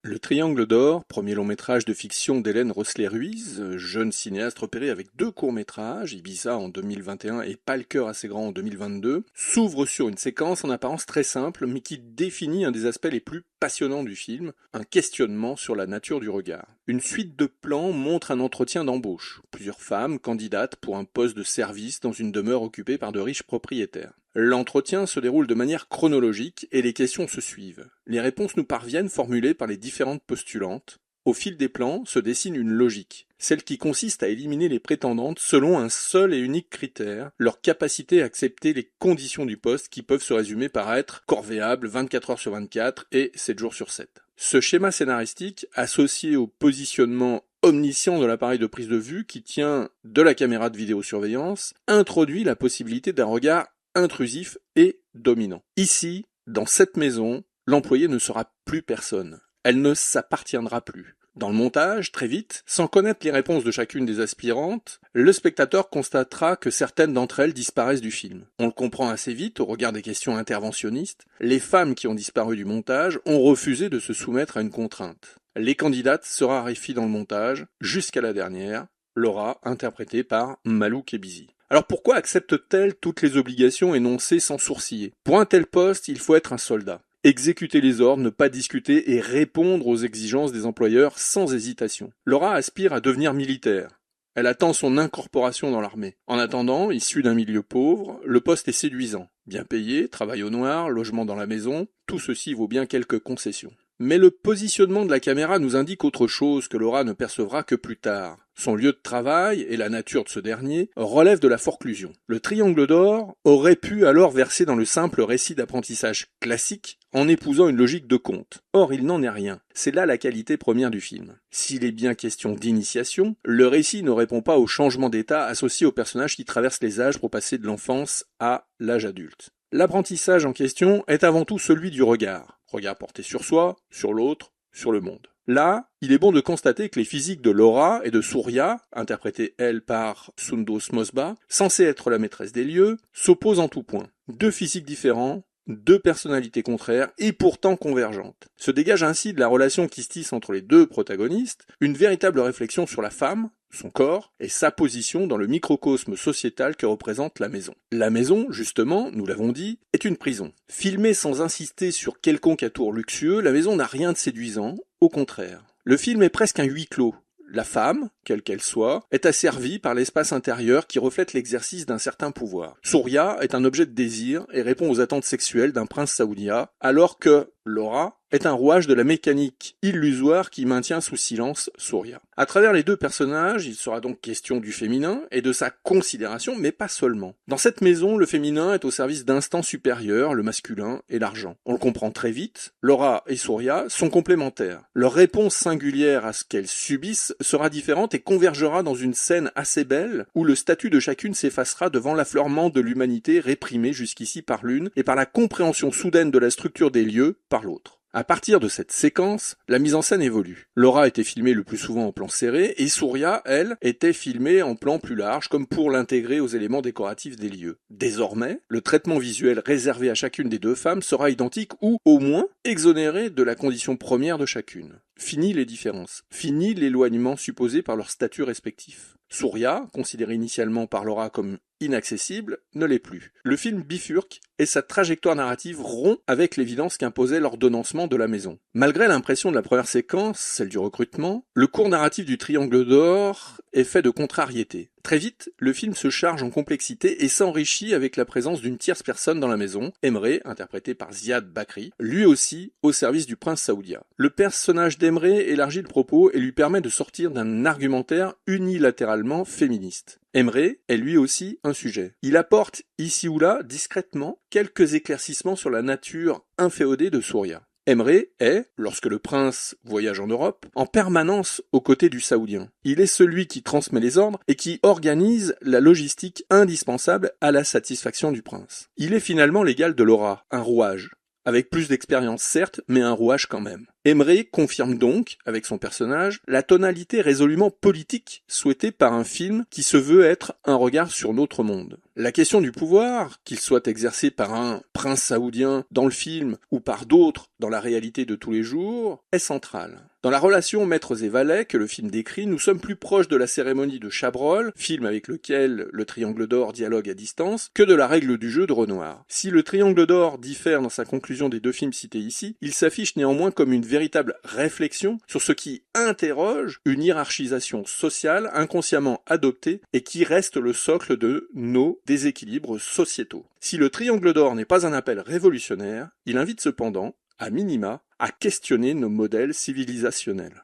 Le Triangle d'Or, premier long métrage de fiction d'Hélène Rossler-Ruiz, jeune cinéaste repérée avec deux courts-métrages, Ibiza en 2021 et Pas le cœur assez grand en 2022, s'ouvre sur une séquence en apparence très simple, mais qui définit un des aspects les plus passionnants du film, un questionnement sur la nature du regard. Une suite de plans montre un entretien d'embauche, plusieurs femmes candidates pour un poste de service dans une demeure occupée par de riches propriétaires. L'entretien se déroule de manière chronologique et les questions se suivent. Les réponses nous parviennent formulées par les différentes postulantes. Au fil des plans se dessine une logique, celle qui consiste à éliminer les prétendantes selon un seul et unique critère, leur capacité à accepter les conditions du poste qui peuvent se résumer par être corvéable 24 heures sur 24 et 7 jours sur 7. Ce schéma scénaristique, associé au positionnement omniscient de l'appareil de prise de vue qui tient de la caméra de vidéosurveillance, introduit la possibilité d'un regard intrusif et dominant. Ici, dans cette maison, l'employé ne sera plus personne. Elle ne s'appartiendra plus. Dans le montage, très vite, sans connaître les réponses de chacune des aspirantes, le spectateur constatera que certaines d'entre elles disparaissent du film. On le comprend assez vite au regard des questions interventionnistes. Les femmes qui ont disparu du montage ont refusé de se soumettre à une contrainte. Les candidates se raréfient dans le montage, jusqu'à la dernière, Laura, interprétée par Malou Kebizi. Alors pourquoi accepte-t-elle toutes les obligations énoncées sans sourciller? Pour un tel poste, il faut être un soldat. Exécuter les ordres, ne pas discuter et répondre aux exigences des employeurs sans hésitation. Laura aspire à devenir militaire. Elle attend son incorporation dans l'armée. En attendant, issue d'un milieu pauvre, le poste est séduisant. Bien payé, travail au noir, logement dans la maison, tout ceci vaut bien quelques concessions. Mais le positionnement de la caméra nous indique autre chose que Laura ne percevra que plus tard. Son lieu de travail et la nature de ce dernier relèvent de la forclusion. Le Triangle d'Or aurait pu alors verser dans le simple récit d'apprentissage classique en épousant une logique de conte. Or, il n'en est rien. C'est là la qualité première du film. S'il est bien question d'initiation, le récit ne répond pas au changement d'état associé aux personnages qui traversent les âges pour passer de l'enfance à l'âge adulte. L'apprentissage en question est avant tout celui du regard. Regard porté sur soi, sur l'autre, sur le monde. Là, il est bon de constater que les physiques de Laura et de Surya, interprétées elle par Sundos Mosba, censée être la maîtresse des lieux, s'opposent en tout point. Deux physiques différents, deux personnalités contraires et pourtant convergentes. Se dégage ainsi de la relation qui se tisse entre les deux protagonistes une véritable réflexion sur la femme, son corps et sa position dans le microcosme sociétal que représente la maison. La maison, justement, nous l'avons dit, est une prison. Filmée sans insister sur quelconque atour luxueux, la maison n'a rien de séduisant, au contraire. Le film est presque un huis clos. La femme, quelle qu'elle soit, est asservie par l'espace intérieur qui reflète l'exercice d'un certain pouvoir. Surya est un objet de désir et répond aux attentes sexuelles d'un prince saoudien, alors que Laura est un rouage de la mécanique illusoire qui maintient sous silence Surya. À travers les deux personnages, il sera donc question du féminin et de sa considération, mais pas seulement. Dans cette maison, le féminin est au service d'instants supérieurs, le masculin et l'argent. On le comprend très vite, Laura et Surya sont complémentaires. Leur réponse singulière à ce qu'elles subissent sera différente et convergera dans une scène assez belle où le statut de chacune s'effacera devant l'affleurement de l'humanité réprimée jusqu'ici par l'une et par la compréhension soudaine de la structure des lieux par l'autre. À partir de cette séquence, la mise en scène évolue. Laura était filmée le plus souvent en plan serré et Surya, elle, était filmée en plan plus large comme pour l'intégrer aux éléments décoratifs des lieux. Désormais, le traitement visuel réservé à chacune des deux femmes sera identique ou, au moins, exonéré de la condition première de chacune. Fini les différences. Fini l'éloignement supposé par leurs statuts respectifs. Surya, considérée initialement par Laura comme inaccessible, ne l'est plus. Le film bifurque et sa trajectoire narrative rompt avec l'évidence qu'imposait l'ordonnancement de la maison. Malgré l'impression de la première séquence, celle du recrutement, le cours narratif du Triangle d'Or est fait de contrariétés. Très vite, le film se charge en complexité et s'enrichit avec la présence d'une tierce personne dans la maison, Emre, interprété par Ziad Bakri, lui aussi au service du prince saoudien. Le personnage d'Emre élargit le propos et lui permet de sortir d'un argumentaire unilatéralement féministe. Emre est lui aussi un sujet. Il apporte, ici ou là, discrètement, quelques éclaircissements sur la nature inféodée de Surya. Emre est, lorsque le prince voyage en Europe, en permanence aux côtés du saoudien. Il est celui qui transmet les ordres et qui organise la logistique indispensable à la satisfaction du prince. Il est finalement l'égal de Laura, un rouage. Avec plus d'expérience certes, mais un rouage quand même. Emmerich confirme donc, avec son personnage, la tonalité résolument politique souhaitée par un film qui se veut être un regard sur notre monde. La question du pouvoir, qu'il soit exercé par un prince saoudien dans le film ou par d'autres dans la réalité de tous les jours, est centrale. Dans la relation maîtres et valets que le film décrit, nous sommes plus proches de la cérémonie de Chabrol, film avec lequel le Triangle d'Or dialogue à distance, que de la règle du jeu de Renoir. Si le Triangle d'Or diffère dans sa conclusion des deux films cités ici, il s'affiche néanmoins comme une véritable réflexion sur ce qui interroge une hiérarchisation sociale inconsciemment adoptée et qui reste le socle de nos déséquilibres sociétaux. Si le Triangle d'Or n'est pas un appel révolutionnaire, il invite cependant, à minima, à questionner nos modèles civilisationnels.